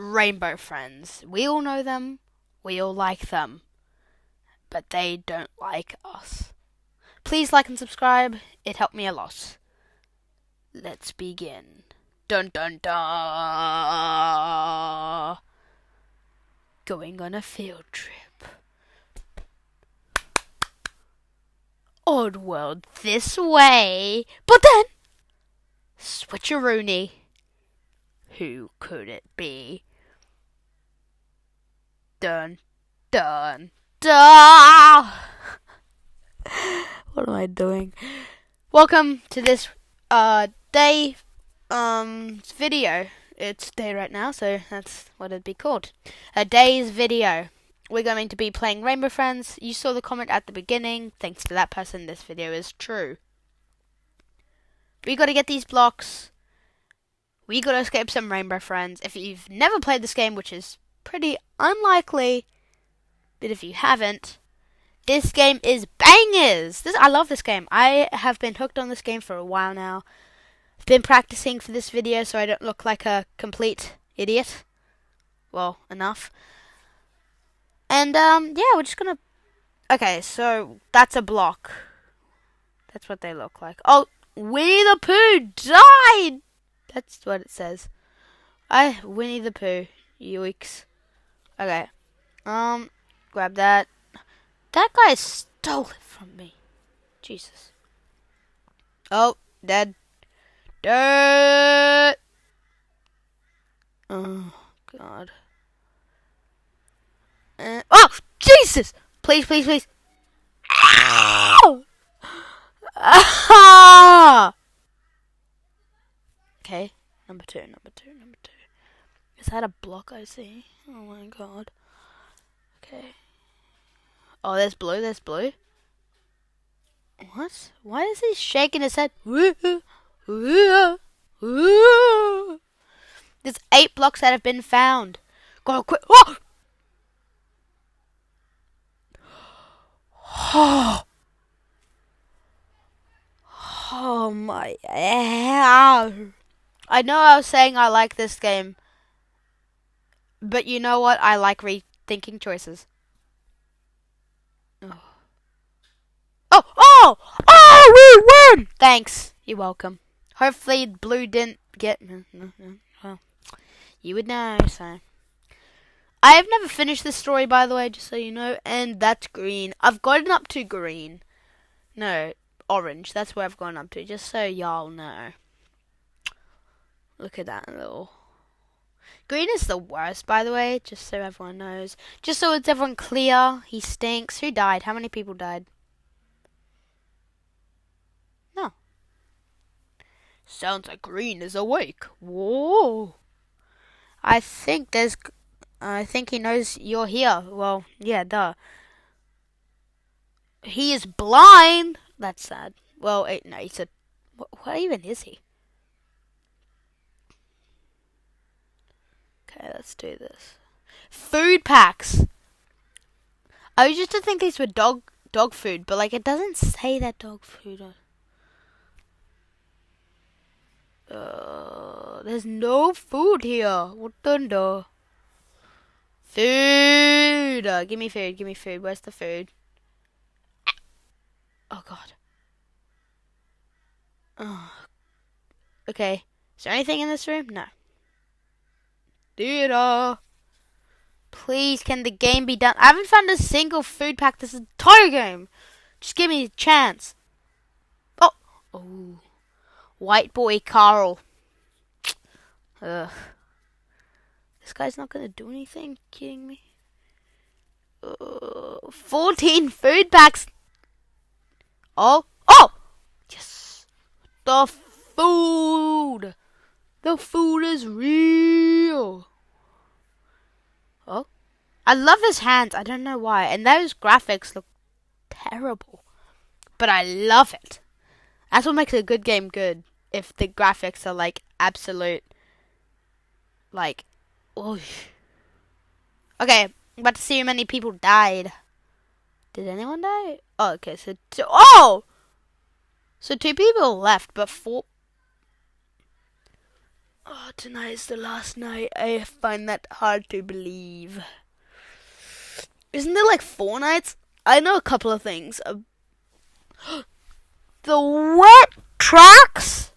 rainbow friends. We all know them, we all like them, but they don't like us. Please like and subscribe, it helped me a lot. Let's begin. Dun dun dun! Going on a field trip. Odd world this way. But then, switcheroony. Who could it be? Dun dun dun! What am I doing? Welcome to this day video. It's day right now, so that's what it'd be called. A day's video. We're going to be playing Rainbow Friends. You saw the comment at the beginning. Thanks to that person, this video is true. We gotta get these blocks. We gotta escape some Rainbow Friends. If you've never played this game, which is pretty unlikely, but if you haven't, this game is bangers! I love this game. I have been hooked on this game for a while now. I've been practicing for this video so I don't look like a complete idiot. Well, enough. And, yeah, we're just gonna... Okay, so that's a block. That's what they look like. Oh, Winnie the Pooh died! That's what it says. Winnie the Pooh. Yoicks. Okay. Grab that. That guy stole it from me. Jesus. Oh, dead. Dead! Oh, God. Oh, Jesus! Please, please, please. Ow! Ah! Okay, number two. Is that a block I see? Oh my God. Okay. Oh, there's blue. What? Why is he shaking his head? There's 8 blocks that have been found. Go quick. Oh! Oh, oh my. I know I was saying I like this game, but you know what? I like rethinking choices. Oh. Oh, we won! Thanks. You're welcome. Hopefully blue didn't get... Well, you would know, so... I have never finished this story, by the way, just so you know, and that's green. I've gotten up to green. No, orange. That's where I've gone up to, just so y'all know. Look at that little... Green is the worst, by the way, just so everyone knows. Just so it's everyone clear, he stinks. Who died? How many people died? No. Sounds like green is awake. Whoa. I think he knows you're here. Well, yeah, duh. He is blind. That's sad. Well, no, he said... What even is he? Okay, let's do this. Food packs. I used to think these were dog food, but like it doesn't say that dog food. There's no food here. What the? Food. Give me food. Where's the food? Oh God. Oh. Okay. Is there anything in this room? No. Theater. Please, can the game be done? I haven't found a single food pack this entire game. Just give me a chance. Oh. White boy Carl. Ugh. This guy's not gonna do anything? Kidding me? 14 food packs. Oh. Yes. The food. The food is real. Oh. I love his hands. I don't know why. And those graphics look terrible. But I love it. That's what makes a good game good. If the graphics are like absolute. Like. Oosh. Okay. I'm about to see how many people died. Did anyone die? Oh, okay. So 2. Oh! So 2 people left, but 4. Oh, tonight's the last night. I find that hard to believe. Isn't there like 4 nights? I know a couple of things. The wet tracks?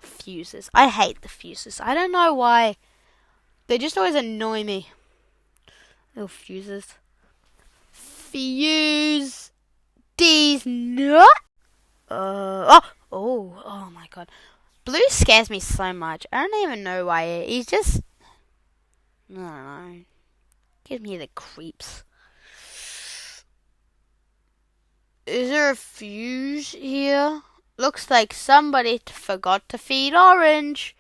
Fuses. I hate the fuses. I don't know why. They just always annoy me. Little fuses. Fuse. These nut. Oh my god. Blue scares me so much. I don't even know why. He's just, I don't know. Gives me the creeps. Is there a fuse here? Looks like somebody forgot to feed Orange.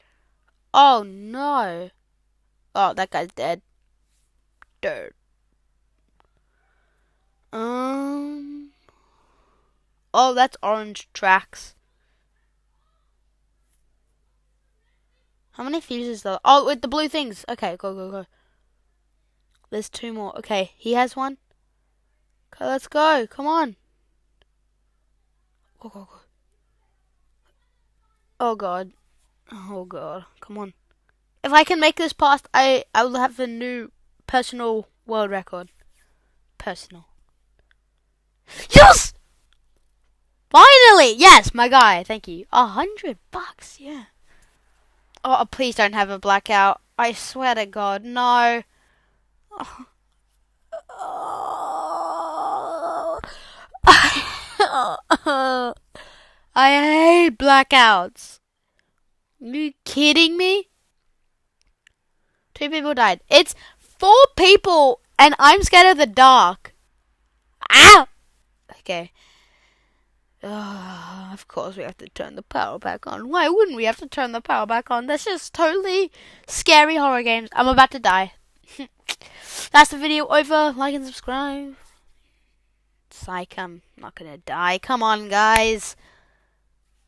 Oh no. Oh, that guy's dead. Dirt. Oh, that's Orange tracks. How many fuses though? Oh, with the blue things. Okay, go. There's 2 more. Okay, he has 1. Okay, let's go. Come on. Go. Oh god. Come on. If I can make this past, I will have a new personal world record. Personal. Yes! Finally! Yes, my guy. Thank you. $100. Yeah. Oh, please don't have a blackout. I swear to God, no. Oh. I hate blackouts. Are you kidding me? 2 people died. It's 4 people, and I'm scared of the dark. Ow! Okay. Of course we have to turn the power back on. Why wouldn't we have to turn the power back on? That's just totally scary horror games. I'm about to die. That's the video over. Like and subscribe. Psych, I'm not gonna die. Come on, guys.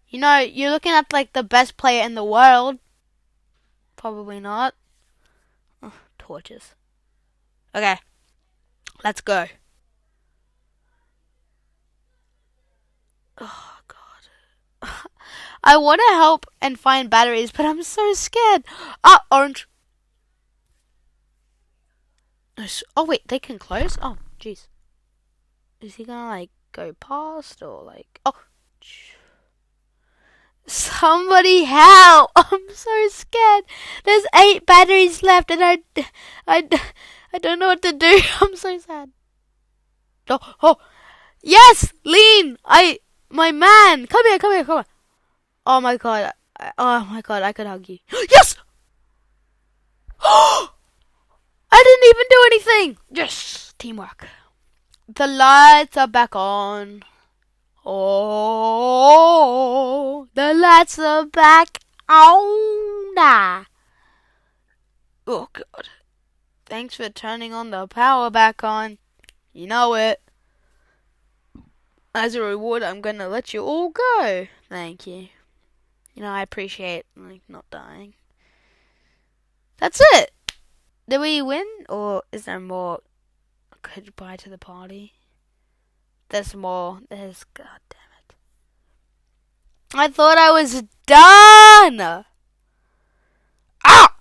You know, you're looking at like the best player in the world. Probably not. Oh, torches. Okay. Let's go. Oh, God. I want to help and find batteries, but I'm so scared. Ah, Orange. Oh, wait, they can close? Oh, jeez. Is he gonna, like, go past or, like... Oh. Somebody help! I'm so scared. There's 8 batteries left and I don't know what to do. I'm so sad. Oh. Yes! Lean! My man! Come here. Oh my god, I could hug you. Yes! I didn't even do anything! Yes! Teamwork. The lights are back on. Oh, the lights are back on. Oh god. Thanks for turning on the power back on. You know it. As a reward, I'm gonna let you all go. Thank you. You know, I appreciate, like, not dying. That's it! Did we win? Or is there more? Goodbye to the party. There's more. God damn it. I thought I was done! Ah!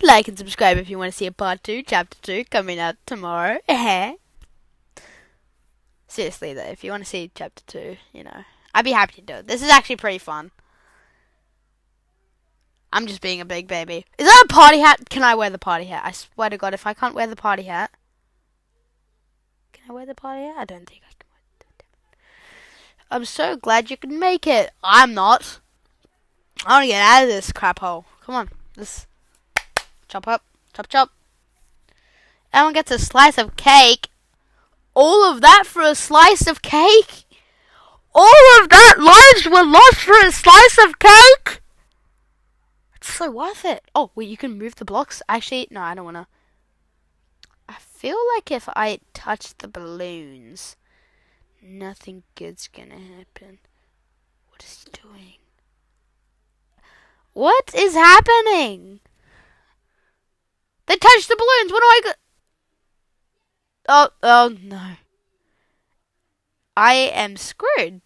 Like and subscribe if you want to see a part 2, chapter 2, coming out tomorrow. Seriously though, if you want to see chapter 2, you know, I'd be happy to do it. This is actually pretty fun. I'm just being a big baby. Is that a party hat? Can I wear the party hat? I swear to God, if I can't wear the party hat... Can I wear the party hat? I don't think I can wear it. I'm so glad you can make it. I'm not. I want to get out of this crap hole. Come on. Let's chop up. Chop. Everyone gets a slice of cake. All of that for a slice of cake? All of that lives were lost for a slice of cake? It's so worth it. Oh, wait, you can move the blocks? Actually, no, I don't want to. I feel like if I touch the balloons, nothing good's gonna happen. What is he doing? What is happening? They touched the balloons. What do I go? Oh no. I am screwed.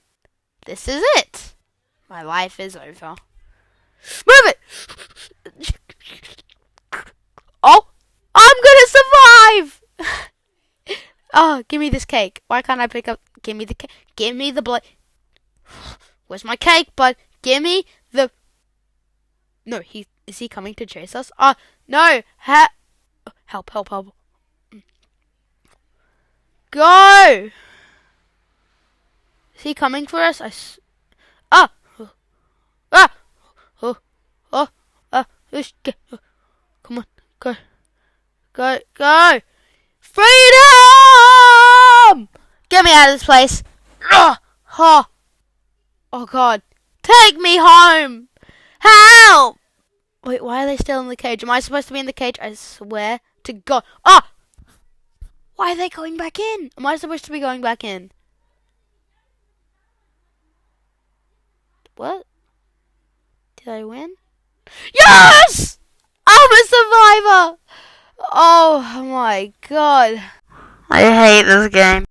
This is it. My life is over. Move it! Oh! I'm gonna survive! Oh, give me this cake. Why can't I pick up... Give me the cake. Give me the Where's my cake, bud? Give me the... No, is he coming to chase us? No! Help, help, help. Go! Is he coming for us? Ah! Ah! Oh! Oh! Ah! Come on, go. Go, go! Freedom! Get me out of this place. Oh, oh God. Take me home. Help! Wait, why are they still in the cage? Am I supposed to be in the cage? I swear to God. Ah! Why are they going back in? Am I supposed to be going back in? What? Did I win? Yes! I'm a survivor! Oh my God. I hate this game.